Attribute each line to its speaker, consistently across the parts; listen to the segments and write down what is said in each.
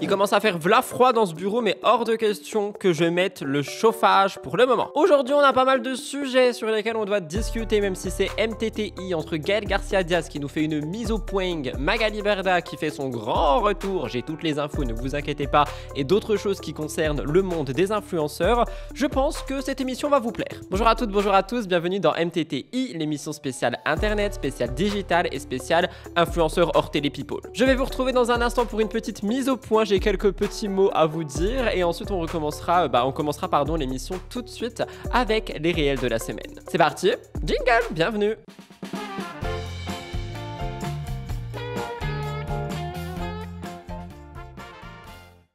Speaker 1: Il commence à faire v'là froid dans ce bureau, mais hors de question que je mette le chauffage pour le moment. Aujourd'hui, on a pas mal de sujets sur lesquels on doit discuter, même si c'est MTTI entre Gaël Garcia Diaz qui nous fait une mise au point, Magali Berda qui fait son grand retour, j'ai toutes les infos, ne vous inquiétez pas, et d'autres choses qui concernent le monde des influenceurs. Je pense que cette émission va vous plaire. Bonjour à toutes, bonjour à tous, bienvenue dans MTTI, l'émission spéciale Internet, spéciale digital et spéciale influenceur hors télé people. Je vais vous retrouver dans un instant pour une petite mise au point. J'ai quelques petits mots à vous dire et ensuite on commencera l'émission tout de suite avec les réels de la semaine. C'est parti, jingle, bienvenue.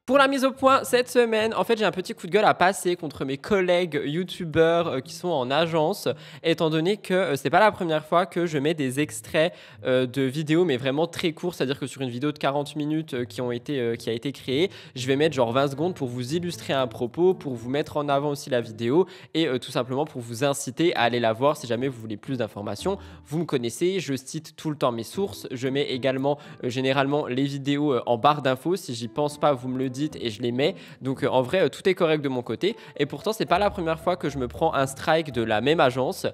Speaker 1: Pour la mise au point cette semaine, en fait j'ai un petit coup de gueule à passer contre mes collègues youtubeurs qui sont en agence, étant donné que c'est pas la première fois que je mets des extraits de vidéos mais vraiment très courts, c'est-à-dire que sur une vidéo de 40 minutes qui a été créée, je vais mettre genre 20 secondes pour vous illustrer un propos, pour vous mettre en avant aussi la vidéo et tout simplement pour vous inciter à aller la voir si jamais vous voulez plus d'informations. Vous me connaissez, je cite tout le temps mes sources, je mets également généralement les vidéos en barre d'infos, si j'y pense pas vous me le dites et je les mets, donc en vrai tout est correct de mon côté et pourtant c'est pas la première fois que je me prends un strike de la même agence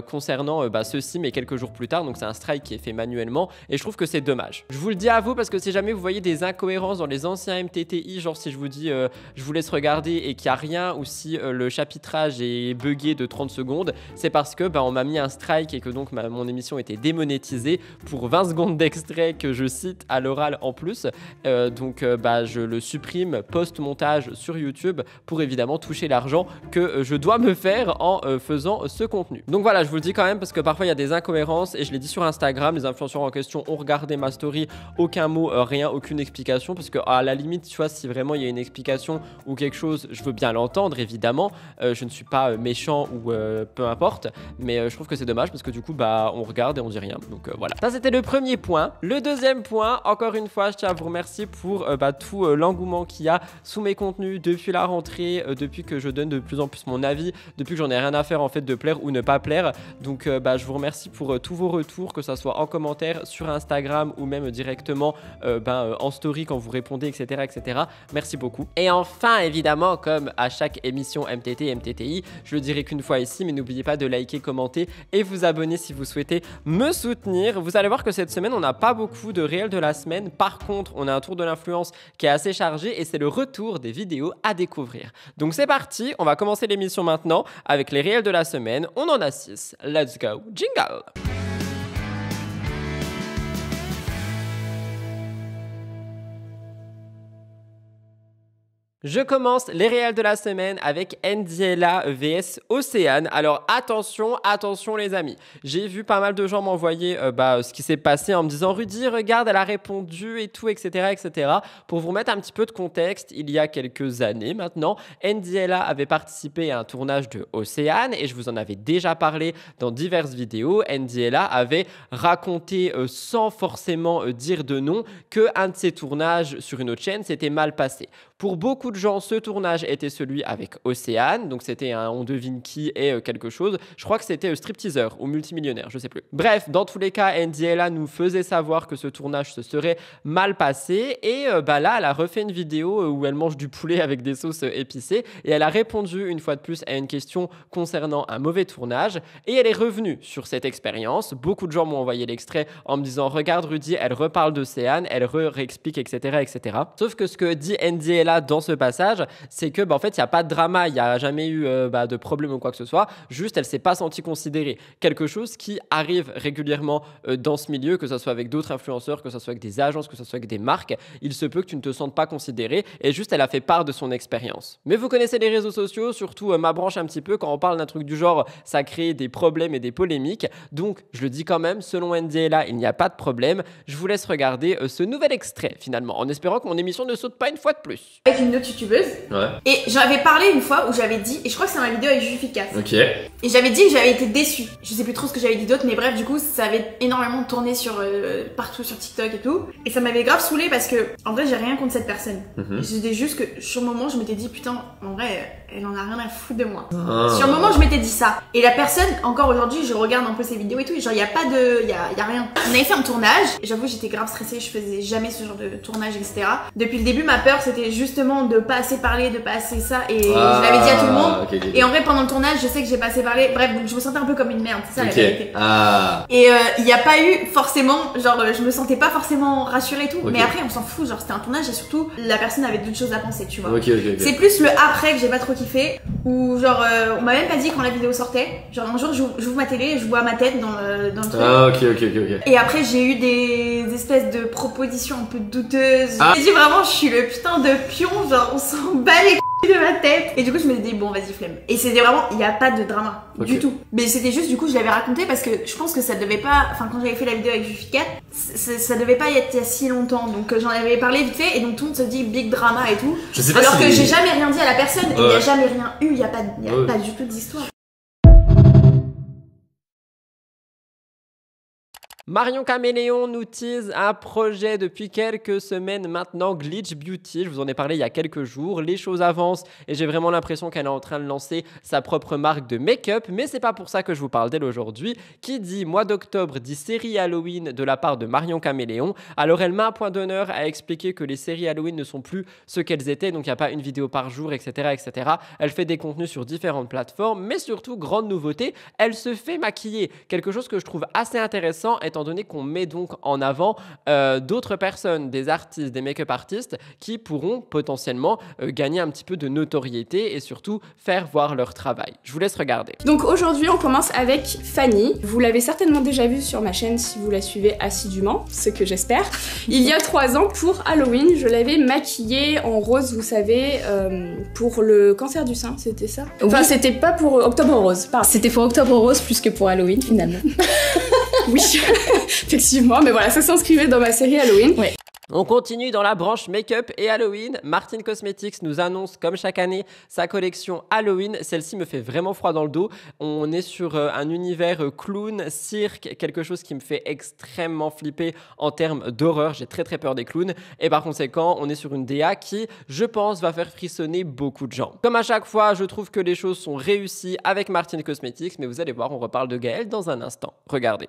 Speaker 1: concernant ceci, mais quelques jours plus tard, donc c'est un strike qui est fait manuellement et je trouve que c'est dommage. Je vous le dis à vous parce que si jamais vous voyez des incohérences dans les anciens MTTI, genre si je vous dis je vous laisse regarder et qu'il n'y a rien, ou si le chapitrage est buggé de 30 secondes, c'est parce que on m'a mis un strike et que donc mon émission était démonétisée pour 20 secondes d'extrait que je cite à l'oral en plus, donc je le supprime post-montage sur YouTube pour évidemment toucher l'argent que je dois me faire en faisant ce contenu. Donc voilà, je vous le dis quand même parce que parfois il y a des incohérences et je l'ai dit sur Instagram, les influenceurs en question ont regardé ma story, aucun mot, rien, aucune explication, parce que à la limite, tu vois, si vraiment il y a une explication ou quelque chose, je veux bien l'entendre évidemment, je ne suis pas méchant ou peu importe, mais je trouve que c'est dommage parce que du coup on regarde et on dit rien, donc voilà. Ça c'était le premier point. Le deuxième point, encore une fois, je tiens à vous remercier pour tout l'engouement qu'il y a sous mes contenus depuis la rentrée, depuis que je donne de plus en plus mon avis, depuis que j'en ai rien à faire en fait de plaire ou ne pas plaire. Donc je vous remercie pour tous vos retours, que ça soit en commentaire sur Instagram ou même directement en story quand vous répondez, etc., etc. Merci beaucoup. Et enfin, évidemment, comme à chaque émission MTT, MTTI, je le dirai qu'une fois ici, mais n'oubliez pas de liker, commenter et vous abonner si vous souhaitez me soutenir. Vous allez voir que cette semaine, on n'a pas beaucoup de réels de la semaine. Par contre, on a un tour de l'influence qui est assez chargé et c'est le retour des vidéos à découvrir. Donc c'est parti, on va commencer l'émission maintenant avec les réels de la semaine. On en a 6. Let's go, jingle! Je commence les réels de la semaine avec Ndiela vs Océane. Alors attention, attention les amis. J'ai vu pas mal de gens m'envoyer ce qui s'est passé en me disant « Rudy, regarde, elle a répondu et tout, etc. etc. » Pour vous remettre un petit peu de contexte, il y a quelques années maintenant, Ndiela avait participé à un tournage de Océane et je vous en avais déjà parlé dans diverses vidéos. Ndiela avait raconté sans forcément dire de nom qu'un de ses tournages sur une autre chaîne s'était mal passé. Pour beaucoup de gens, ce tournage était celui avec Océane, donc c'était un on devine qui est quelque chose. Je crois que c'était stripteaseur ou multimillionnaire, je sais plus. Bref, dans tous les cas, Ndiela nous faisait savoir que ce tournage se serait mal passé et là, elle a refait une vidéo où elle mange du poulet avec des sauces épicées et elle a répondu une fois de plus à une question concernant un mauvais tournage et elle est revenue sur cette expérience. Beaucoup de gens m'ont envoyé l'extrait en me disant « Regarde Rudy, elle reparle d'Océane, elle réexplique, etc. etc. » Sauf que ce que dit Ndiela dans ce passage, c'est que en fait il n'y a pas de drama, il n'y a jamais eu de problème ou quoi que ce soit, juste elle s'est pas sentie considérée. Quelque chose qui arrive régulièrement dans ce milieu, que ce soit avec d'autres influenceurs, que ce soit avec des agences, que ce soit avec des marques, il se peut que tu ne te sentes pas considérée et juste elle a fait part de son expérience. Mais vous connaissez les réseaux sociaux, surtout ma branche un petit peu, quand on parle d'un truc du genre, ça crée des problèmes et des polémiques, donc je le dis quand même, selon Ndiela, il n'y a pas de problème. Je vous laisse regarder ce nouvel extrait finalement, en espérant que mon émission ne saute pas une fois de plus.
Speaker 2: Avec une autre youtubeuse.
Speaker 3: Ouais.
Speaker 2: Et j'avais parlé une fois où j'avais dit, et je crois que c'est dans ma vidéo avec Jufikas.
Speaker 3: Ok.
Speaker 2: Et j'avais dit que j'avais été déçue. Je sais plus trop ce que j'avais dit d'autre, mais bref, du coup, ça avait énormément tourné sur partout sur TikTok et tout. Et ça m'avait grave saoulée parce que, en vrai, j'ai rien contre cette personne. C'était juste que sur le moment, je m'étais dit, putain, en vrai, elle en a rien à foutre de moi. Sur le moment, je m'étais dit ça. Et la personne, encore aujourd'hui, je regarde un peu ses vidéos et tout, et genre, y a pas de. Y a rien. On avait fait un tournage. J'avoue, j'étais grave stressée, je faisais jamais ce genre de tournage, etc. Depuis le début, ma peur, c'était justement de pas assez parler, de pas assez ça. Et je l'avais dit à tout le monde.
Speaker 3: Okay.
Speaker 2: Et en vrai, pendant le tournage, je sais que j'ai pas assez parlé. Bref, donc je me sentais un peu comme une merde, c'est ça la vérité. Et il y a pas eu forcément, genre, je me sentais pas forcément rassurée et tout. Mais après, on s'en fout, genre, c'était un tournage et surtout, la personne avait d'autres choses à penser, tu vois. C'est plus le après que j'ai pas trop kiffé. Ou genre, on m'a même pas dit quand la vidéo sortait. Genre, un jour, j'ouvre ma télé et je vois ma tête dans le truc.
Speaker 3: Ok.
Speaker 2: Et après, j'ai eu des espèces de propositions un peu douteuses. J'ai dit vraiment, je suis le putain de pion, genre, on s'en bat les couilles de ma tête. Et du coup, je me suis dit, bon, vas-y, flemme. Et c'était vraiment, il y a pas de drama du tout. Mais c'était juste, du coup, je l'avais raconté parce que je pense que ça devait pas, enfin, quand j'avais fait la vidéo avec Jufikat, ça devait pas y être il y a si longtemps. Donc, j'en avais parlé vite fait et donc tout le monde se dit big drama et tout.
Speaker 3: Je sais pas
Speaker 2: alors
Speaker 3: si
Speaker 2: que j'ai jamais rien dit à la personne et il y a jamais rien eu, il y a pas du tout d'histoire.
Speaker 1: Marion Caméléon nous tease un projet depuis quelques semaines maintenant, Glitch Beauty. Je vous en ai parlé il y a quelques jours. Les choses avancent et j'ai vraiment l'impression qu'elle est en train de lancer sa propre marque de make-up. Mais c'est pas pour ça que je vous parle d'elle aujourd'hui. Qui dit mois d'octobre dit série Halloween de la part de Marion Caméléon. Alors elle met un point d'honneur à expliquer que les séries Halloween ne sont plus ce qu'elles étaient. Donc il n'y a pas une vidéo par jour, etc., etc. Elle fait des contenus sur différentes plateformes. Mais surtout, grande nouveauté, elle se fait maquiller. Quelque chose que je trouve assez intéressant étant donné qu'on met donc en avant d'autres personnes, des artistes, des make-up artistes qui pourront potentiellement gagner un petit peu de notoriété et surtout faire voir leur travail. Je vous laisse regarder.
Speaker 4: Donc aujourd'hui on commence avec Fanny. Vous l'avez certainement déjà vue sur ma chaîne si vous la suivez assidûment, ce que j'espère. Il y a 3 ans pour Halloween, je l'avais maquillée en rose, vous savez, pour le cancer du sein, c'était ça? Enfin c'était pas pour Octobre Rose, pardon.
Speaker 5: C'était pour Octobre Rose plus que pour Halloween finalement.
Speaker 4: Oui, effectivement, mais voilà, ça s'inscrivait dans ma série Halloween.
Speaker 5: Ouais.
Speaker 1: On continue dans la branche make-up et Halloween. Martin Cosmetics nous annonce, comme chaque année, sa collection Halloween. Celle-ci me fait vraiment froid dans le dos. On est sur un univers clown, cirque, quelque chose qui me fait extrêmement flipper en termes d'horreur. J'ai très peur des clowns. Et par conséquent, on est sur une DA qui, je pense, va faire frissonner beaucoup de gens. Comme à chaque fois, je trouve que les choses sont réussies avec Martin Cosmetics. Mais vous allez voir, on reparle de Gaëlle dans un instant. Regardez.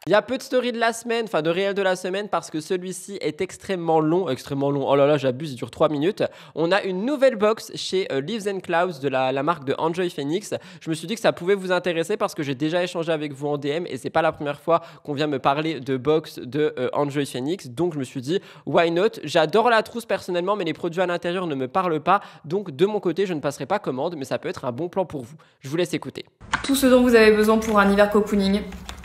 Speaker 1: Il y a peu de story de la semaine, enfin de réel de la semaine parce que celui-ci est extrêmement long. Oh là là, j'abuse, il dure 3 minutes. On a une nouvelle box chez Leaves and Clouds de la marque de Enjoy Phoenix. Je me suis dit que ça pouvait vous intéresser parce que j'ai déjà échangé avec vous en DM et c'est pas la première fois qu'on vient me parler de box de Enjoy Phoenix. Donc je me suis dit, why not? J'adore la trousse personnellement, mais les produits à l'intérieur ne me parlent pas. Donc de mon côté, je ne passerai pas commande, mais ça peut être un bon plan pour vous. Je vous laisse écouter.
Speaker 6: Tout ce dont vous avez besoin pour un hiver cocooning,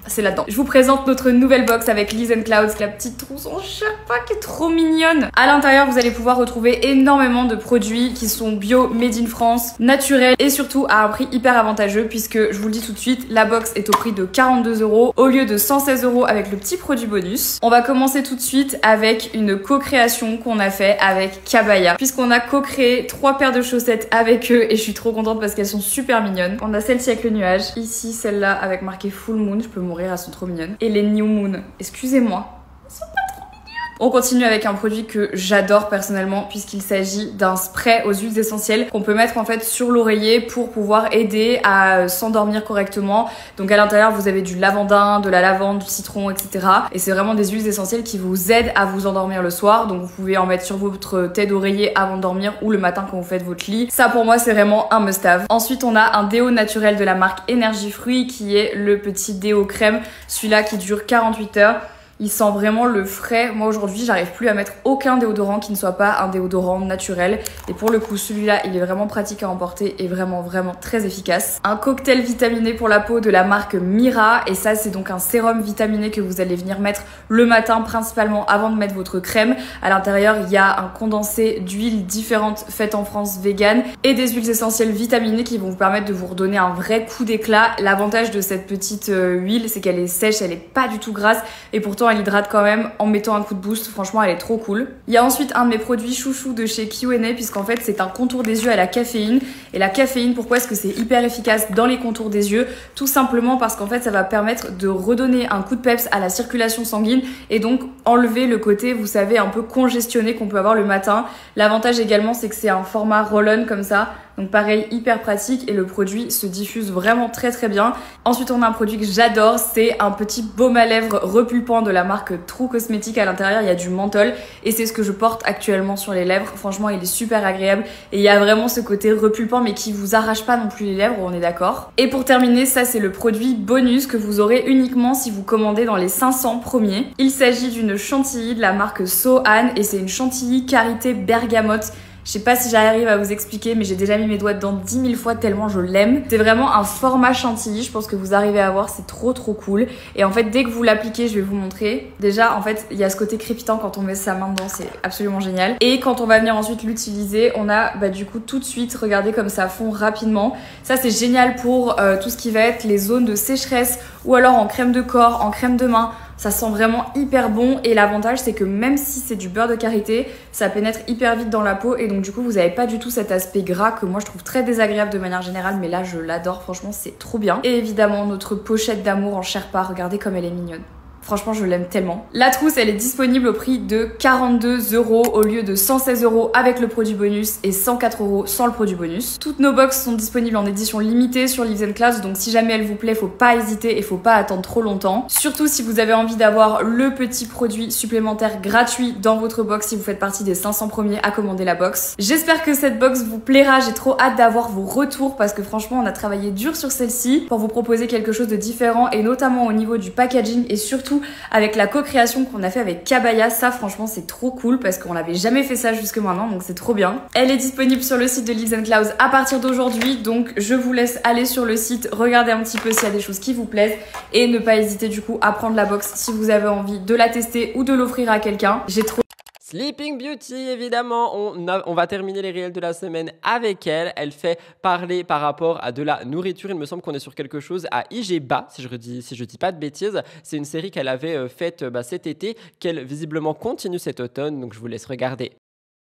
Speaker 6: c'est là-dedans. Je vous présente notre nouvelle box avec Leaves and Clouds, la petite trousse en Sherpa qui est trop mignonne. À l'intérieur, vous allez pouvoir retrouver énormément de produits qui sont bio, made in France, naturels et surtout à un prix hyper avantageux puisque, je vous le dis tout de suite, la box est au prix de 42 € au lieu de 116 € avec le petit produit bonus. On va commencer tout de suite avec une co-création qu'on a fait avec Kabaya puisqu'on a co-créé 3 paires de chaussettes avec eux et je suis trop contente parce qu'elles sont super mignonnes. On a celle-ci avec le nuage, ici celle-là avec marqué Full Moon, je peux mourir, elles sont trop mignonnes. Et les New Moon, excusez-moi, elles sont pas trop mignonnes. On continue avec un produit que j'adore personnellement puisqu'il s'agit d'un spray aux huiles essentielles qu'on peut mettre en fait sur l'oreiller pour pouvoir aider à s'endormir correctement. Donc à l'intérieur vous avez du lavandin, de la lavande, du citron, etc. Et c'est vraiment des huiles essentielles qui vous aident à vous endormir le soir. Donc vous pouvez en mettre sur votre tête d'oreiller avant de dormir ou le matin quand vous faites votre lit. Ça pour moi c'est vraiment un must-have. Ensuite on a un déo naturel de la marque Énergie Fruits qui est le petit déo crème. Celui-là qui dure 48 heures. Il sent vraiment le frais. Moi aujourd'hui j'arrive plus à mettre aucun déodorant qui ne soit pas un déodorant naturel. Et pour le coup celui-là il est vraiment pratique à emporter et vraiment très efficace. Un cocktail vitaminé pour la peau de la marque Mira. Et ça c'est donc un sérum vitaminé que vous allez venir mettre le matin principalement avant de mettre votre crème. À l'intérieur il y a un condensé d'huiles différentes faites en France vegan et des huiles essentielles vitaminées qui vont vous permettre de vous redonner un vrai coup d'éclat. L'avantage de cette petite huile c'est qu'elle est sèche, elle est pas du tout grasse et pourtant elle hydrate quand même en mettant un coup de boost. Franchement elle est trop cool. Il y a ensuite un de mes produits chouchou de chez Q&A puisqu'en fait c'est un contour des yeux à la caféine. Et la caféine, pourquoi est-ce que c'est hyper efficace dans les contours des yeux? Tout simplement parce qu'en fait ça va permettre de redonner un coup de peps à la circulation sanguine et donc enlever le côté, vous savez, un peu congestionné qu'on peut avoir le matin. L'avantage également c'est que c'est un format roll-on comme ça. Donc pareil, hyper pratique et le produit se diffuse vraiment très bien. Ensuite on a un produit que j'adore, c'est un petit baume à lèvres repulpant de la marque True Cosmetics. À l'intérieur il y a du menthol et c'est ce que je porte actuellement sur les lèvres. Franchement il est super agréable et il y a vraiment ce côté repulpant mais qui vous arrache pas non plus les lèvres, on est d'accord. Et pour terminer, ça c'est le produit bonus que vous aurez uniquement si vous commandez dans les 500 premiers. Il s'agit d'une chantilly de la marque So-An et c'est une chantilly karité bergamote. Je sais pas si j'arrive à vous expliquer, mais j'ai déjà mis mes doigts dedans 10 000 fois tellement je l'aime. C'est vraiment un format chantilly, je pense que vous arrivez à voir, c'est trop cool. Et en fait, dès que vous l'appliquez, je vais vous montrer. Déjà, en fait, il y a ce côté crépitant quand on met sa main dedans, c'est absolument génial. Et quand on va venir ensuite l'utiliser, on a du coup tout de suite, regardez comme ça fond rapidement. Ça, c'est génial pour tout ce qui va être les zones de sécheresse ou alors en crème de corps, en crème de main. Ça sent vraiment hyper bon et l'avantage c'est que même si c'est du beurre de karité, ça pénètre hyper vite dans la peau et donc du coup vous n'avez pas du tout cet aspect gras que moi je trouve très désagréable de manière générale, mais là je l'adore, franchement c'est trop bien. Et évidemment notre pochette d'amour en Sherpa, regardez comme elle est mignonne. Franchement, je l'aime tellement. La trousse, elle est disponible au prix de 42 € au lieu de 116 € avec le produit bonus et 104 € sans le produit bonus. Toutes nos box sont disponibles en édition limitée sur Leaves & Clouds, donc si jamais elle vous plaît, faut pas hésiter et faut pas attendre trop longtemps. Surtout si vous avez envie d'avoir le petit produit supplémentaire gratuit dans votre box si vous faites partie des 500 premiers à commander la box. J'espère que cette box vous plaira, j'ai trop hâte d'avoir vos retours parce que franchement, on a travaillé dur sur celle-ci pour vous proposer quelque chose de différent et notamment au niveau du packaging et surtout avec la co-création qu'on a fait avec Kabaya. Ça franchement c'est trop cool parce qu'on n'avait jamais fait ça jusque maintenant, donc c'est trop bien. Elle est disponible sur le site de Leaves & Clouds à partir d'aujourd'hui, donc je vous laisse aller sur le site, regarder un petit peu s'il y a des choses qui vous plaisent et ne pas hésiter du coup à prendre la box si vous avez envie de la tester ou de l'offrir à quelqu'un. J'ai trop
Speaker 1: Sleeping Beauty, évidemment, on va terminer les réels de la semaine avec elle. Elle fait parler par rapport à de la nourriture. Il me semble qu'on est sur quelque chose à IGBA, si je dis pas de bêtises. C'est une série qu'elle avait faite cet été, qu'elle visiblement continue cet automne, donc je vous laisse regarder.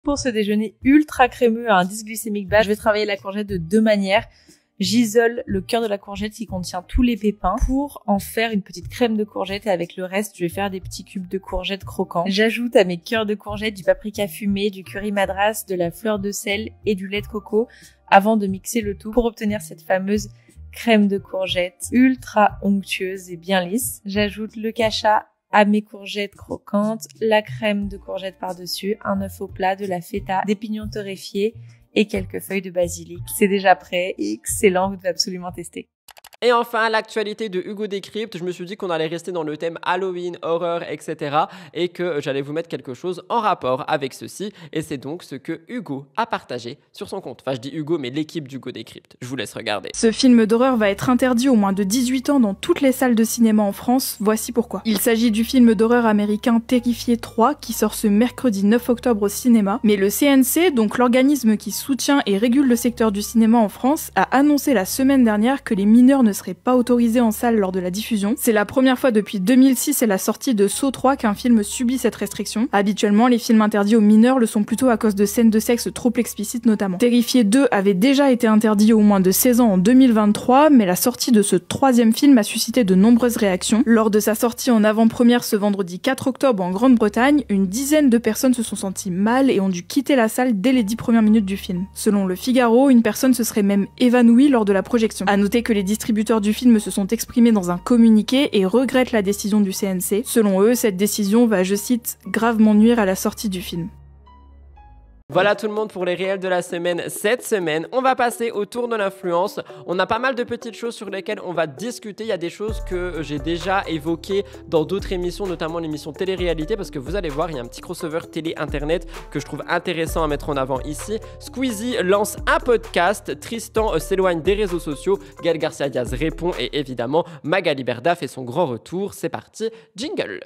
Speaker 3: Pour ce déjeuner ultra crémeux à indice glycémique bas, je vais travailler la courgette de deux manières. J'isole le cœur de la courgette qui contient tous les pépins pour en faire une petite crème de courgette et avec le reste, je vais faire des petits cubes de courgette croquants. J'ajoute à mes cœurs de courgette du paprika fumé, du curry madras, de la fleur de sel et du lait de coco avant de mixer le tout pour obtenir cette fameuse crème de courgette ultra onctueuse et bien lisse. J'ajoute le cacha à mes courgettes croquantes, la crème de courgette par-dessus, un œuf au plat, de la feta, des pignons torréfiés et quelques feuilles de basilic. C'est déjà prêt et excellent, vous devez absolument tester.
Speaker 1: Et enfin, l'actualité de Hugo Décrypte. Je me suis dit qu'on allait rester dans le thème Halloween, horreur, etc. et que j'allais vous mettre quelque chose en rapport avec ceci. Et c'est donc ce que Hugo a partagé sur son compte. Enfin, je dis Hugo, mais l'équipe d'Hugo Décrypte. Je vous laisse regarder.
Speaker 7: Ce film d'horreur va être interdit aux moins de 18 ans dans toutes les salles de cinéma en France. Voici pourquoi. Il s'agit du film d'horreur américain Terrifier 3 qui sort ce mercredi 9 octobre au cinéma. Mais le CNC, donc l'organisme qui soutient et régule le secteur du cinéma en France, a annoncé la semaine dernière que les mineurs ne serait pas autorisé en salle lors de la diffusion. C'est la première fois depuis 2006 et la sortie de Saw 3 qu'un film subit cette restriction. Habituellement, les films interdits aux mineurs le sont plutôt à cause de scènes de sexe trop explicites notamment. Terrifier 2 avait déjà été interdit aux moins de 16 ans en 2023, mais la sortie de ce troisième film a suscité de nombreuses réactions. Lors de sa sortie en avant-première ce vendredi 4 octobre en Grande-Bretagne, une dizaine de personnes se sont senties mal et ont dû quitter la salle dès les 10 premières minutes du film. Selon Le Figaro, une personne se serait même évanouie lors de la projection. À noter que les distributeurs du film se sont exprimés dans un communiqué et regrettent la décision du CNC. Selon eux, cette décision va, je cite, gravement nuire à la sortie du film.
Speaker 1: Voilà tout le monde pour les réels de la semaine cette semaine. On va passer au tour de l'influence. On a pas mal de petites choses sur lesquelles on va discuter. Il y a des choses que j'ai déjà évoquées dans d'autres émissions, notamment l'émission télé-réalité, parce que vous allez voir, il y a un petit crossover télé-internet que je trouve intéressant à mettre en avant ici. Squeezie lance un podcast, Tristan s'éloigne des réseaux sociaux, Gaël Garcia Diaz répond et évidemment Magali Berda fait son grand retour. C'est parti, jingle.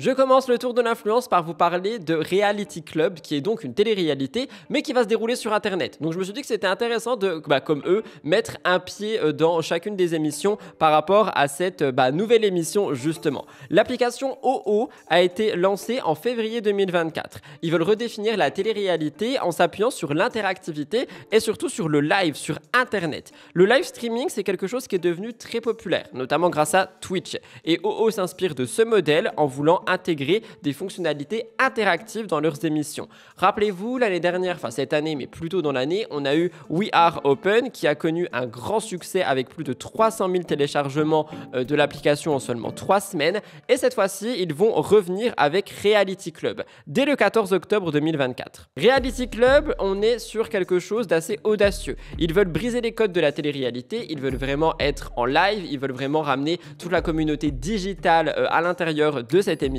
Speaker 1: Je commence le tour de l'influence par vous parler de Reality Club, qui est donc une télé-réalité, mais qui va se dérouler sur Internet. Donc je me suis dit que c'était intéressant de, comme eux, mettre un pied dans chacune des émissions par rapport à cette nouvelle émission justement. L'application OO a été lancée en février 2024. Ils veulent redéfinir la télé-réalité en s'appuyant sur l'interactivité et surtout sur le live, sur Internet. Le live streaming, c'est quelque chose qui est devenu très populaire, notamment grâce à Twitch. Et OO s'inspire de ce modèle en voulant intégrer des fonctionnalités interactives dans leurs émissions. Rappelez-vous, l'année dernière, enfin cette année, mais plutôt dans l'année, on a eu We Are Open qui a connu un grand succès avec plus de 300 000 téléchargements de l'application en seulement 3 semaines. Et cette fois-ci, ils vont revenir avec Reality Club dès le 14 octobre 2024. Reality Club, on est sur quelque chose d'assez audacieux. Ils veulent briser les codes de la télé-réalité, ils veulent vraiment être en live, ils veulent vraiment ramener toute la communauté digitale à l'intérieur de cette émission,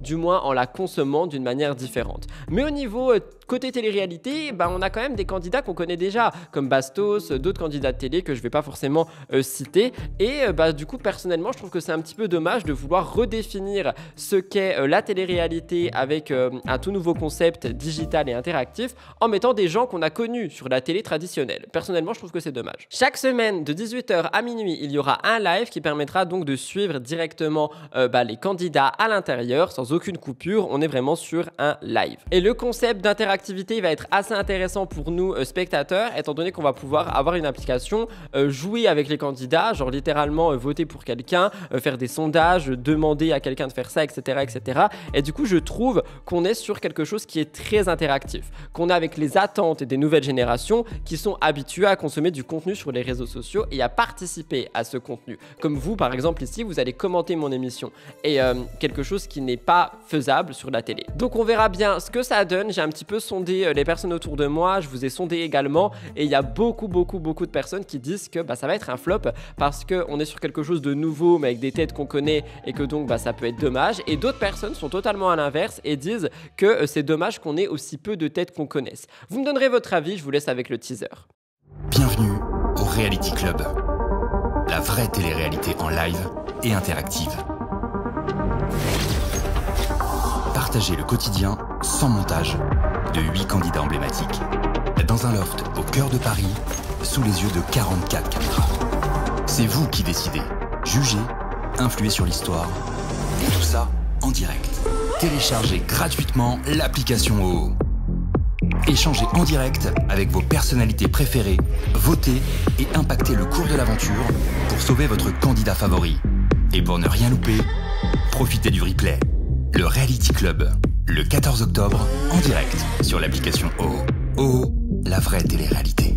Speaker 1: du moins en la consommant d'une manière différente. Mais au niveau côté télé-réalité, on a quand même des candidats qu'on connaît déjà, comme Bastos, d'autres candidats de télé que je ne vais pas forcément citer. Et du coup, personnellement, je trouve que c'est un petit peu dommage de vouloir redéfinir ce qu'est la télé-réalité avec un tout nouveau concept digital et interactif en mettant des gens qu'on a connus sur la télé traditionnelle. Personnellement, je trouve que c'est dommage. Chaque semaine, de 18h à minuit, il y aura un live qui permettra donc de suivre directement les candidats à l'intérieur sans aucune coupure. On est vraiment sur un live. Et le concept d'interactivité va être assez intéressant pour nous spectateurs, étant donné qu'on va pouvoir avoir une application, jouer avec les candidats, genre littéralement voter pour quelqu'un, faire des sondages, demander à quelqu'un de faire ça, etc., etc. Et du coup, je trouve qu'on est sur quelque chose qui est très interactif, qu'on est avec les attentes des nouvelles générations qui sont habituées à consommer du contenu sur les réseaux sociaux et à participer à ce contenu. Comme vous, par exemple, ici, vous allez commenter mon émission et quelque chose qui n'est pas faisable sur la télé. Donc on verra bien ce que ça donne. J'ai un petit peu sondé les personnes autour de moi, je vous ai sondé également et il y a beaucoup de personnes qui disent que ça va être un flop parce qu'on est sur quelque chose de nouveau mais avec des têtes qu'on connaît et que donc ça peut être dommage, et d'autres personnes sont totalement à l'inverse et disent que c'est dommage qu'on ait aussi peu de têtes qu'on connaisse. Vous me donnerez votre avis, je vous laisse avec le teaser.
Speaker 8: Bienvenue au Reality Club, la vraie télé-réalité en live et interactive. Partagez le quotidien sans montage de 8 candidats emblématiques dans un loft au cœur de Paris, sous les yeux de 44 caméras. C'est vous qui décidez, jugez, influez sur l'histoire, et tout ça en direct. Téléchargez gratuitement l'application OO. Échangez en direct avec vos personnalités préférées, votez et impactez le cours de l'aventure pour sauver votre candidat favori. Et pour ne rien louper, profitez du replay. Le Reality Club, le 14 octobre, en direct sur l'application OO. OO, la vraie télé-réalité.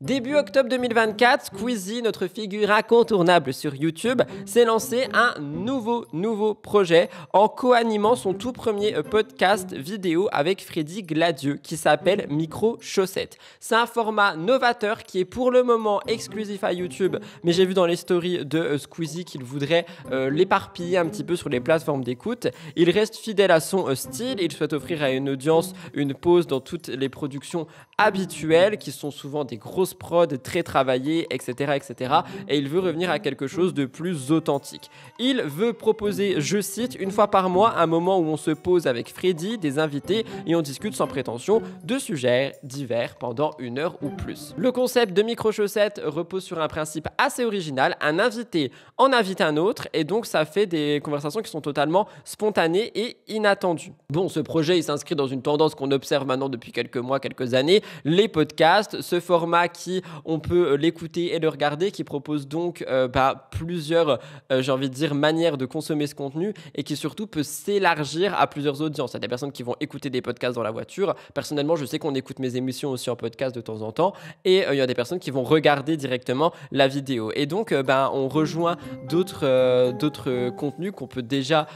Speaker 1: Début octobre 2024, Squeezie, notre figure incontournable sur YouTube, s'est lancé un nouveau projet en co-animant son tout premier podcast vidéo avec Freddy Gladieux qui s'appelle Micro Chaussette. C'est un format novateur qui est pour le moment exclusif à YouTube, mais j'ai vu dans les stories de Squeezie qu'il voudrait l'éparpiller un petit peu sur les plateformes d'écoute. Il reste fidèle à son style et il souhaite offrir à une audience une pause dans toutes les productions habituelles qui sont souvent des grosses grosses prods très travaillées, etc., etc. Et il veut revenir à quelque chose de plus authentique. Il veut proposer, je cite, une fois par mois, un moment où on se pose avec Freddy, des invités, et on discute sans prétention de sujets divers pendant 1 heure ou plus. Le concept de micro-chaussettes repose sur un principe assez original. Un invité en invite un autre, et donc ça fait des conversations qui sont totalement spontanées et inattendues. Bon, ce projet, il s'inscrit dans une tendance qu'on observe maintenant depuis quelques mois, quelques années, les podcasts, ce format qui, on peut l'écouter et le regarder, qui propose donc plusieurs, j'ai envie de dire, manières de consommer ce contenu et qui surtout peut s'élargir à plusieurs audiences. Il y a des personnes qui vont écouter des podcasts dans la voiture. Personnellement, je sais qu'on écoute mes émissions aussi en podcast de temps en temps et il y a des personnes qui vont regarder directement la vidéo. Et donc, on rejoint d'autres contenus qu'on peut déjà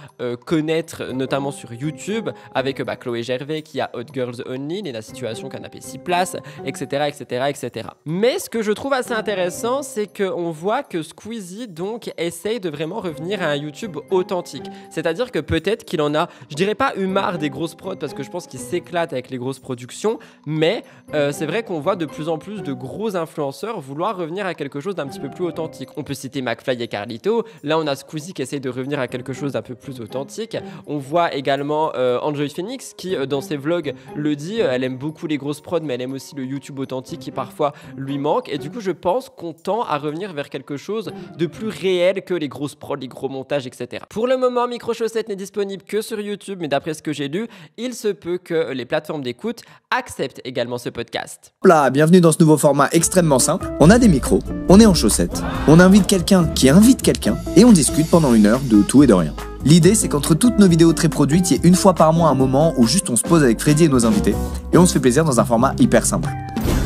Speaker 1: connaître, notamment sur YouTube, avec Chloé Gervais qui a Hot Girls Only, la situation canapé 6 places, etc., etc., etc. Mais ce que je trouve assez intéressant, c'est qu'on voit que Squeezie donc essaye de vraiment revenir à un YouTube authentique. C'est-à-dire que peut-être qu'il en a, je dirais pas eu marre des grosses prods parce que je pense qu'il s'éclate avec les grosses productions, mais c'est vrai qu'on voit de plus en plus de gros influenceurs vouloir revenir à quelque chose d'un petit peu plus authentique. On peut citer McFly et Carlito. Là, on a Squeezie qui essaye de revenir à quelque chose d'un peu plus authentique. On voit également Enjoy Phoenix qui, dans ses vlogs, le dit. Elle aime beaucoup les grosses prods, mais elle aime aussi le YouTube authentique qui parfois lui manque. Et du coup, je pense qu'on tend à revenir vers quelque chose de plus réel que les grosses prods, les gros montages, etc. Pour le moment, Micro-Chaussettes n'est disponible que sur YouTube, mais d'après ce que j'ai lu, il se peut que les plateformes d'écoute acceptent également ce podcast.
Speaker 9: Là, bienvenue dans ce nouveau format extrêmement simple. On a des micros, on est en chaussettes, on invite quelqu'un qui invite quelqu'un et on discute pendant 1 heure de tout et de rien. L'idée, c'est qu'entre toutes nos vidéos très produites, il y ait 1 fois par mois un moment où juste on se pose avec Freddy et nos invités et on se fait plaisir dans un format hyper simple.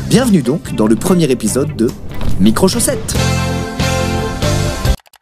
Speaker 9: Bienvenue donc dans le premier épisode de Micro-Chaussettes.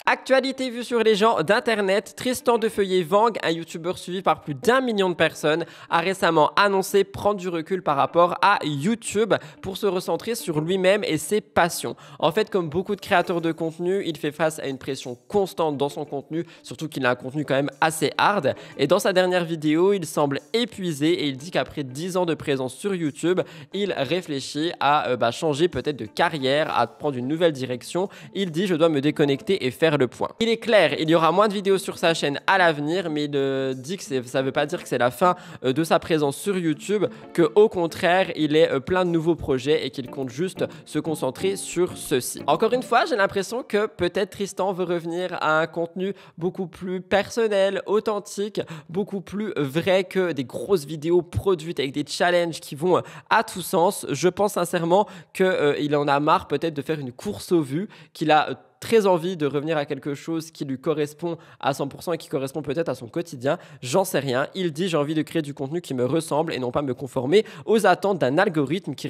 Speaker 1: Actualité vue sur les gens d'internet, Tristan Defeuillé-Vang, un youtubeur suivi par plus d'1 million de personnes, a récemment annoncé prendre du recul par rapport à YouTube pour se recentrer sur lui-même et ses passions. En fait, comme beaucoup de créateurs de contenu, il fait face à une pression constante dans son contenu, surtout qu'il a un contenu quand même assez hard. Et dans sa dernière vidéo, il semble épuisé et il dit qu'après 10 ans de présence sur YouTube, il réfléchit à changer peut-être de carrière, à prendre une nouvelle direction. Il dit « Je dois me déconnecter et faire le point ». Il est clair, il y aura moins de vidéos sur sa chaîne à l'avenir, mais il dit que ça ne veut pas dire que c'est la fin de sa présence sur YouTube, qu'au contraire, il est plein de nouveaux projets et qu'il compte juste se concentrer sur ceux-ci. Encore une fois, j'ai l'impression que peut-être Tristan veut revenir à un contenu beaucoup plus personnel, authentique, beaucoup plus vrai que des grosses vidéos produites avec des challenges qui vont à tout sens. Je pense sincèrement qu'il en a marre peut-être de faire une course aux vues, qu'il a très envie de revenir à quelque chose qui lui correspond à 100% et qui correspond peut-être à son quotidien. J'en sais rien. Il dit « J'ai envie de créer du contenu qui me ressemble et non pas me conformer aux attentes d'un algorithme qui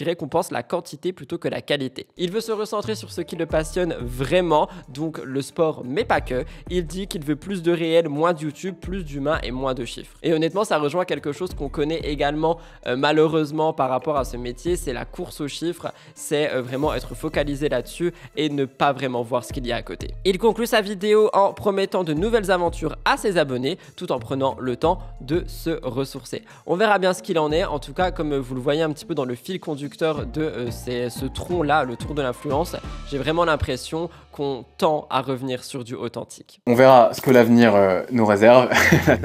Speaker 1: récompense la quantité plutôt que la qualité. » Il veut se recentrer sur ce qui le passionne vraiment, donc le sport, mais pas que. Il dit qu'il veut plus de réel, moins de YouTube, plus d'humain et moins de chiffres. Et honnêtement, ça rejoint quelque chose qu'on connaît également malheureusement par rapport à ce métier, c'est la course aux chiffres. C'est vraiment être focalisé là-dessus et ne pas vraiment voir ce qu'il y a à côté. Il conclut sa vidéo en promettant de nouvelles aventures à ses abonnés tout en prenant le temps de se ressourcer. On verra bien ce qu'il en est. En tout cas, comme vous le voyez un petit peu dans le fil conducteur de ce tronc-là, le tour de l'influence, j'ai vraiment l'impression qu'on tend à revenir sur du authentique.
Speaker 10: On verra ce que l'avenir nous réserve.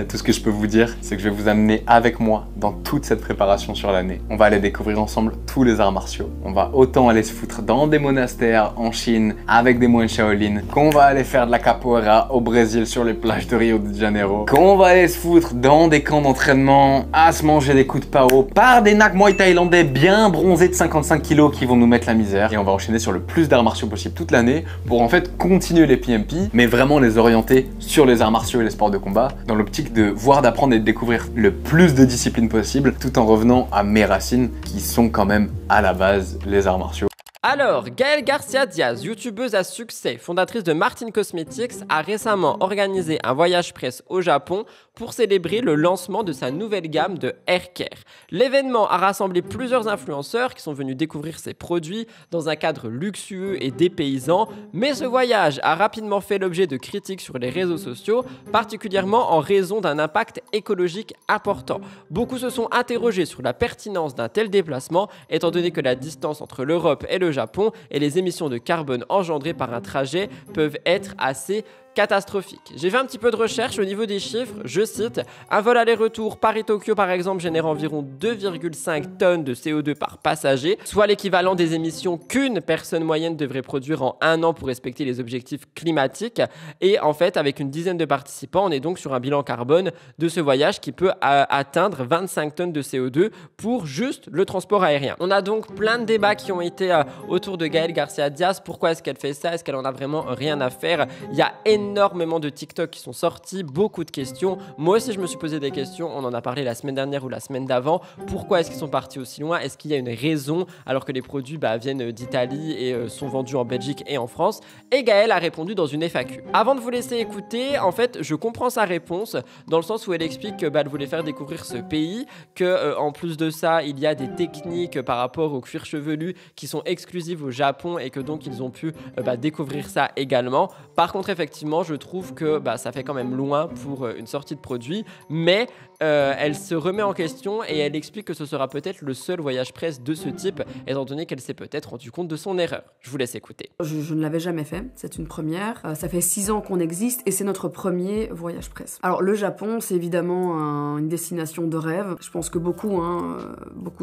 Speaker 10: Tout ce que je peux vous dire, c'est que je vais vous amener avec moi dans toute cette préparation sur l'année. On va aller découvrir ensemble tous les arts martiaux. On va autant aller se foutre dans des monastères en Chine avec des moines Shaolin, qu'on va aller faire de la capoeira au Brésil sur les plages de Rio de Janeiro, qu'on va aller se foutre dans des camps d'entraînement à se manger des coups de pao par des Nak Muay thaïlandais bien bronzés de 55 kilos qui vont nous mettre la misère. Et on va enchaîner sur le plus d'arts martiaux possible toute l'année pour en fait continuer les PMP, mais vraiment les orienter sur les arts martiaux et les sports de combat dans l'optique de voir, d'apprendre et de découvrir le plus de disciplines possible tout en revenant à mes racines qui sont quand même à la base les arts martiaux.
Speaker 1: Alors, Gaëlle Garcia Diaz, youtubeuse à succès, fondatrice de Martin Cosmetics, a récemment organisé un voyage presse au Japon pour célébrer le lancement de sa nouvelle gamme de haircare. L'événement a rassemblé plusieurs influenceurs qui sont venus découvrir ses produits dans un cadre luxueux et dépaysant, mais ce voyage a rapidement fait l'objet de critiques sur les réseaux sociaux, particulièrement en raison d'un impact écologique important. Beaucoup se sont interrogés sur la pertinence d'un tel déplacement, étant donné que la distance entre l'Europe et le Japon et les émissions de carbone engendrées par un trajet peuvent être assez catastrophique. J'ai fait un petit peu de recherche au niveau des chiffres, je cite, un vol aller-retour Paris-Tokyo par exemple génère environ 2,5 tonnes de CO2 par passager, soit l'équivalent des émissions qu'une personne moyenne devrait produire en un an pour respecter les objectifs climatiques. Et en fait, avec une dizaine de participants, on est donc sur un bilan carbone de ce voyage qui peut atteindre 25 tonnes de CO2 pour juste le transport aérien. On a donc plein de débats qui ont été autour de Gaëlle Garcia Diaz. Pourquoi est-ce qu'elle fait ça? Est-ce qu'elle en a vraiment rien à faire? Il y a énormément de TikTok qui sont sortis, beaucoup de questions. Moi aussi, je me suis posé des questions. On en a parlé la semaine dernière ou la semaine d'avant. Pourquoi est-ce qu'ils sont partis aussi loin? Est-ce qu'il y a une raison alors que les produits viennent d'Italie et sont vendus en Belgique et en France? Et Gaëlle a répondu dans une FAQ. Avant de vous laisser écouter, en fait, je comprends sa réponse dans le sens où elle explique qu'elle voulait faire découvrir ce pays, que en plus de ça, il y a des techniques par rapport au cuir chevelu qui sont exclusives au Japon et que donc ils ont pu découvrir ça également. Par contre, effectivement, je trouve que ça fait quand même loin pour une sortie de produit, mais elle se remet en question et elle explique que ce sera peut-être le seul voyage presse de ce type, étant donné qu'elle s'est peut-être rendu compte de son erreur. Je vous laisse écouter.
Speaker 11: Je ne l'avais jamais fait, c'est une première. Ça fait 6 ans qu'on existe et c'est notre premier voyage presse. Alors le Japon, c'est évidemment une destination de rêve. Je pense que beaucoup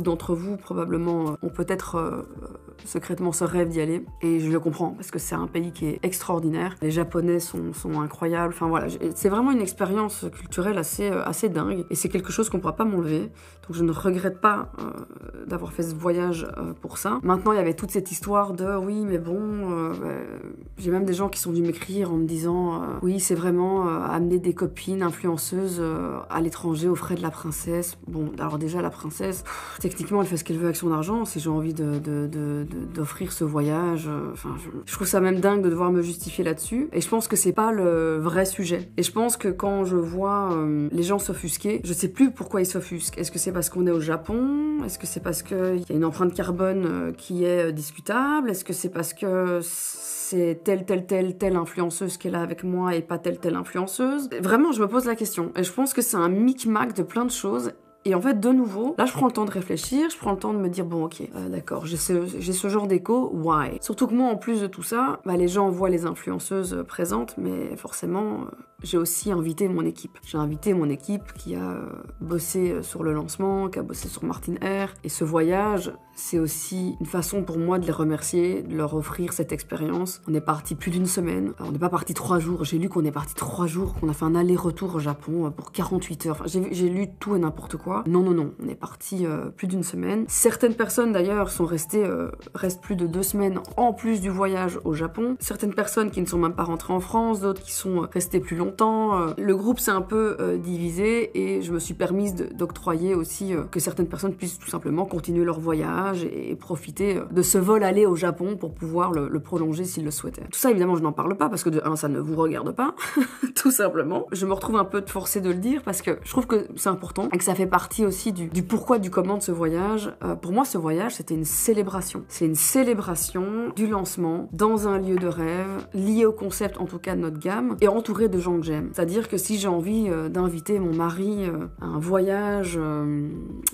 Speaker 11: d'entre vous probablement ont peut-être secrètement ce rêve d'y aller, et je le comprends parce que c'est un pays qui est extraordinaire. Les Japonais sont incroyables. Enfin voilà, c'est vraiment une expérience culturelle assez dingue, et c'est quelque chose qu'on pourra pas m'enlever. Donc je ne regrette pas d'avoir fait ce voyage pour ça. Maintenant, il y avait toute cette histoire de oui, mais bon, j'ai même des gens qui sont venus m'écrire en me disant oui, c'est vraiment amener des copines influenceuses à l'étranger aux frais de la princesse. Bon, alors déjà la princesse, techniquement, elle fait ce qu'elle veut avec son argent. Si j'ai envie d'offrir ce voyage, je trouve ça même dingue de devoir me justifier là-dessus. Et je pense que c'est pas le vrai sujet. Et je pense que quand je vois les gens s'offusquer, je sais plus pourquoi ils s'offusquent. Est-ce que c'est parce qu'on est au Japon? Est-ce que c'est parce qu'il y a une empreinte carbone qui est discutable? Est-ce que c'est parce que c'est telle influenceuse qui est là avec moi et pas telle influenceuse? Vraiment, je me pose la question. Et je pense que c'est un micmac de plein de choses. Et en fait, de nouveau, là, je prends le temps de réfléchir, je prends le temps de me dire, bon, ok, d'accord, j'ai ce genre d'écho, why? Surtout que moi, en plus de tout ça, les gens voient les influenceuses présentes, mais forcément, j'ai aussi invité mon équipe. J'ai invité mon équipe qui a bossé sur le lancement, qui a bossé sur Martin Air. Et ce voyage, c'est aussi une façon pour moi de les remercier, de leur offrir cette expérience. On est parti plus d'une semaine. Alors, on n'est pas parti 3 jours. J'ai lu qu'on est parti 3 jours, qu'on a fait un aller-retour au Japon pour 48 heures. Enfin, j'ai lu tout et n'importe quoi. Non, on est parti plus d'une semaine. Certaines personnes d'ailleurs restent plus de 2 semaines en plus du voyage au Japon. Certaines personnes qui ne sont même pas rentrées en France, d'autres qui sont restées plus longtemps. Le groupe s'est un peu divisé et je me suis permise d'octroyer aussi que certaines personnes puissent tout simplement continuer leur voyage et profiter de ce vol aller au Japon pour pouvoir le prolonger s'ils le souhaitaient. Tout ça évidemment je n'en parle pas parce que de un, ça ne vous regarde pas, tout simplement. Je me retrouve un peu forcée de le dire parce que je trouve que c'est important et que ça fait partie aussi du pourquoi du comment de ce voyage. Pour moi, ce voyage, c'était une célébration. C'est une célébration du lancement dans un lieu de rêve, lié au concept, en tout cas, de notre gamme, et entouré de gens que j'aime. C'est-à-dire que si j'ai envie d'inviter mon mari à un voyage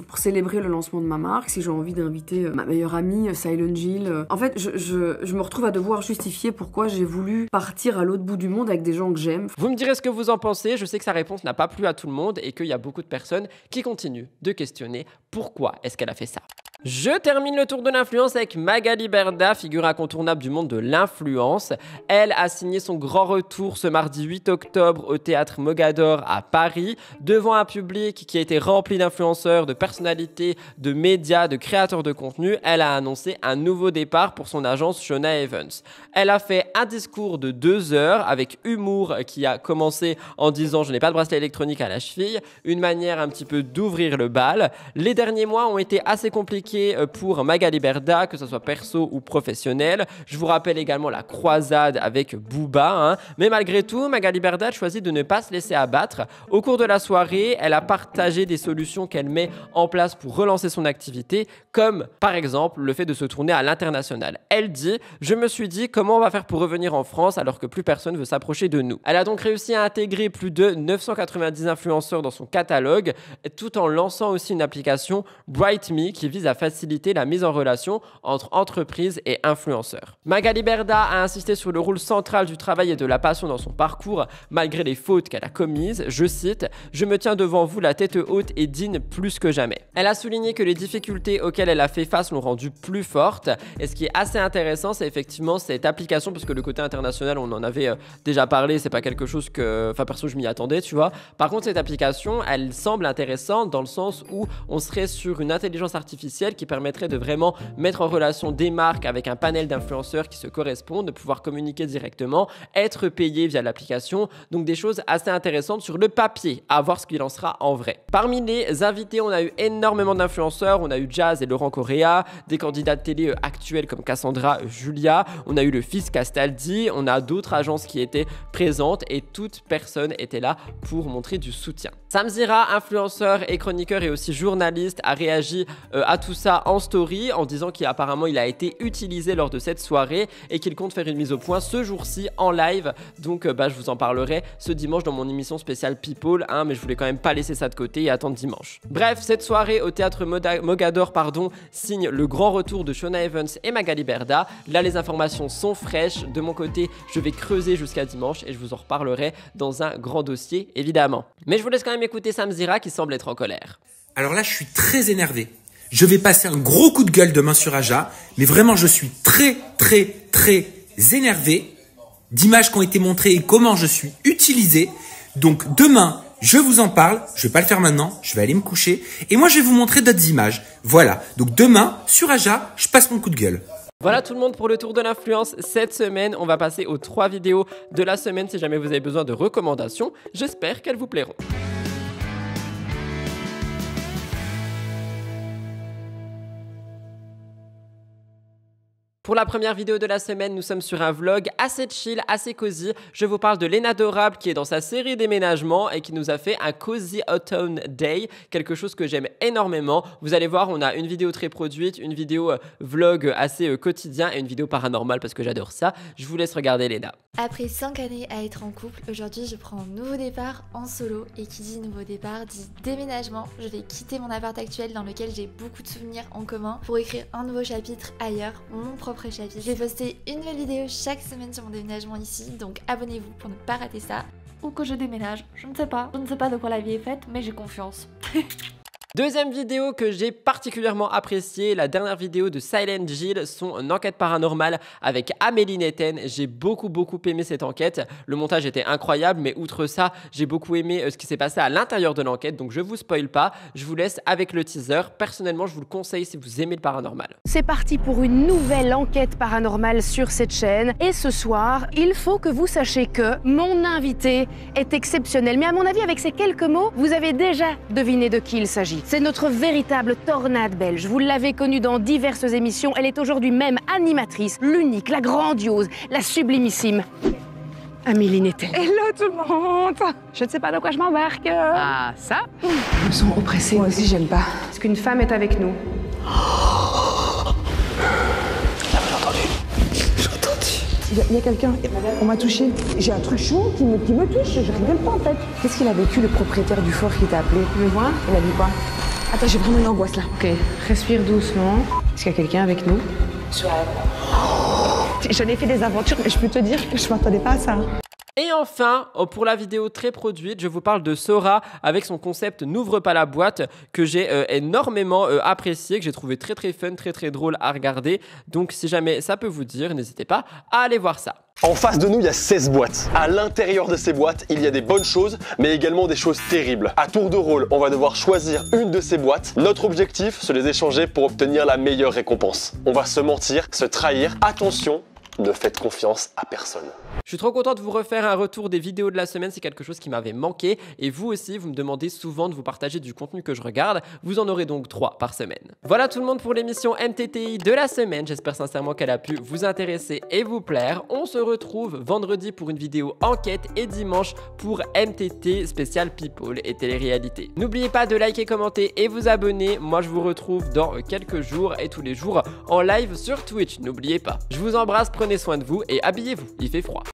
Speaker 11: pour célébrer le lancement de ma marque, si j'ai envie d'inviter ma meilleure amie, Silent Jill, en fait, je me retrouve à devoir justifier pourquoi j'ai voulu partir à l'autre bout du monde avec des gens que j'aime.
Speaker 1: Vous me direz ce que vous en pensez. Je sais que sa réponse n'a pas plu à tout le monde et qu'il y a beaucoup de personnes qui continuent de questionner pourquoi est-ce qu'elle a fait ça. Je termine le tour de l'influence avec Magali Berda, figure incontournable du monde de l'influence. Elle a signé son grand retour ce mardi 8 octobre au théâtre Mogador à Paris, devant un public qui a été rempli d'influenceurs, de personnalités, de médias, de créateurs de contenu. Elle a annoncé un nouveau départ pour son agence Shona Evans. Elle a fait un discours de 2 heures avec humour qui a commencé en disant « Je n'ai pas de bracelet électronique à la cheville », une manière un petit peu d'ouvrir le bal. Les derniers mois ont été assez compliqués communiqué pour Magali Berda, que ce soit perso ou professionnel. Je vous rappelle également la croisade avec Booba, hein. Mais malgré tout, Magali Berda a choisi de ne pas se laisser abattre. Au cours de la soirée, elle a partagé des solutions qu'elle met en place pour relancer son activité, comme par exemple le fait de se tourner à l'international. Elle dit « Je me suis dit comment on va faire pour revenir en France alors que plus personne veut s'approcher de nous ». Elle a donc réussi à intégrer plus de 990 influenceurs dans son catalogue, tout en lançant aussi une application BrightMe qui vise à faciliter la mise en relation entre entreprises et influenceurs. Magali Berda a insisté sur le rôle central du travail et de la passion dans son parcours, malgré les fautes qu'elle a commises. Je cite « Je me tiens devant vous la tête haute et digne plus que jamais ». Elle a souligné que les difficultés auxquelles elle a fait face l'ont rendue plus forte. Et ce qui est assez intéressant, c'est effectivement cette application, parce que le côté international, on en avait déjà parlé, c'est pas quelque chose que, enfin perso, je m'y attendais, tu vois. Par contre, cette application, elle semble intéressante dans le sens où on serait sur une intelligence artificielle qui permettrait de vraiment mettre en relation des marques avec un panel d'influenceurs qui se correspondent, de pouvoir communiquer directement, être payé via l'application. Donc des choses assez intéressantes sur le papier, à voir ce qu'il en sera en vrai. Parmi les invités, on a eu énormément d'influenceurs. On a eu Jazz et Laurent Correa, des candidats de télé actuels comme Cassandra Julia. On a eu le fils Castaldi. On a d'autres agences qui étaient présentes et toute personne était là pour montrer du soutien. Sam Zira, influenceur et chroniqueur et aussi journaliste, a réagi à tout ça en story en disant qu'apparemment il a été utilisé lors de cette soirée et qu'il compte faire une mise au point ce jour-ci en live. Donc je vous en parlerai ce dimanche dans mon émission spéciale People, hein, mais je voulais quand même pas laisser ça de côté et attendre dimanche. Bref, cette soirée au théâtre Mogador signe le grand retour de Shona Evans et Magali Berda. Là, les informations sont fraîches. De mon côté, je vais creuser jusqu'à dimanche et je vous en reparlerai dans un grand dossier, évidemment. Mais je vous laisse quand même écouter Sam Zira qui semble être en colère.
Speaker 12: Alors là, je suis très énervé. Je vais passer un gros coup de gueule demain sur Aja, mais vraiment, je suis très énervé d'images qui ont été montrées et comment je suis utilisé. Donc demain, je vous en parle, je vais pas le faire maintenant, je vais aller me coucher et moi je vais vous montrer d'autres images. Voilà, donc demain, sur Aja, je passe mon coup de gueule.
Speaker 1: Voilà tout le monde pour le tour de l'influence cette semaine. On va passer aux 3 vidéos de la semaine si jamais vous avez besoin de recommandations. J'espère qu'elles vous plairont. Pour la première vidéo de la semaine, nous sommes sur un vlog assez chill, assez cosy. Je vous parle de Lena Dorable qui est dans sa série déménagement et qui nous a fait un Cozy Autumn Day, quelque chose que j'aime énormément. Vous allez voir, on a une vidéo très produite, une vidéo vlog assez quotidien et une vidéo paranormale parce que j'adore ça. Je vous laisse regarder Lena.
Speaker 13: Après 5 années à être en couple, aujourd'hui je prends un nouveau départ en solo et qui dit nouveau départ dit déménagement. Je vais quitter mon appart actuel dans lequel j'ai beaucoup de souvenirs en commun pour écrire un nouveau chapitre ailleurs, mon propre chapitre. Je vais poster une nouvelle vidéo chaque semaine sur mon déménagement ici, donc abonnez-vous pour ne pas rater ça. Ou que je déménage, je ne sais pas de quoi la vie est faite, mais j'ai confiance.
Speaker 1: Deuxième vidéo que j'ai particulièrement appréciée, la dernière vidéo de Silent Jill, son enquête paranormale avec Amélie Netten. J'ai beaucoup aimé cette enquête. Le montage était incroyable, mais outre ça, j'ai beaucoup aimé ce qui s'est passé à l'intérieur de l'enquête. Donc je vous spoil pas, je vous laisse avec le teaser. Personnellement, je vous le conseille si vous aimez le paranormal.
Speaker 14: C'est parti pour une nouvelle enquête paranormale sur cette chaîne. Et ce soir, il faut que vous sachiez que mon invité est exceptionnel. Mais à mon avis, avec ces quelques mots, vous avez déjà deviné de qui il s'agit. C'est notre véritable tornade belge. Vous l'avez connue dans diverses émissions. Elle est aujourd'hui même animatrice, l'unique, la grandiose, la sublimissime Amélie Netten.
Speaker 15: Hello tout le monde. Je ne sais pas de quoi je m'embarque.
Speaker 14: Ah, ça
Speaker 15: Ils me sont oppressés. Moi aussi, j'aime pas.
Speaker 14: Est-ce qu'une femme est avec nous?
Speaker 15: Il y a quelqu'un, on m'a touché. J'ai un truc chaud qui me touche, je rigole pas en fait. Qu'est-ce qu'il a vécu le propriétaire du fort qui t'a appelé? Tu me vois? Il a dit quoi? Attends, j'ai vraiment une angoisse là.
Speaker 14: Ok, respire doucement. Est-ce qu'il y a quelqu'un avec nous?
Speaker 15: J'en ai fait des aventures, mais je peux te dire que je m'attendais pas à ça.
Speaker 1: Et enfin, pour la vidéo très produite, je vous parle de Sora avec son concept N'ouvre pas la boîte que j'ai énormément apprécié, que j'ai trouvé très fun, très drôle à regarder. Donc si jamais ça peut vous dire, n'hésitez pas à aller voir ça.
Speaker 16: En face de nous, il y a 16 boîtes. À l'intérieur de ces boîtes, il y a des bonnes choses, mais également des choses terribles. À tour de rôle, on va devoir choisir une de ces boîtes. Notre objectif, c'est de les échanger pour obtenir la meilleure récompense. On va se mentir, se trahir. Attention, ne faites confiance à personne.
Speaker 1: Je suis trop content de vous refaire un retour des vidéos de la semaine, c'est quelque chose qui m'avait manqué et vous aussi vous me demandez souvent de vous partager du contenu que je regarde, vous en aurez donc 3 par semaine. Voilà tout le monde pour l'émission MTTI de la semaine, j'espère sincèrement qu'elle a pu vous intéresser et vous plaire. On se retrouve vendredi pour une vidéo enquête et dimanche pour MTT spécial People et télé-réalité. N'oubliez pas de liker, commenter et vous abonner, moi je vous retrouve dans quelques jours et tous les jours en live sur Twitch, n'oubliez pas. Je vous embrasse, prenez soin de vous et habillez-vous, il fait froid.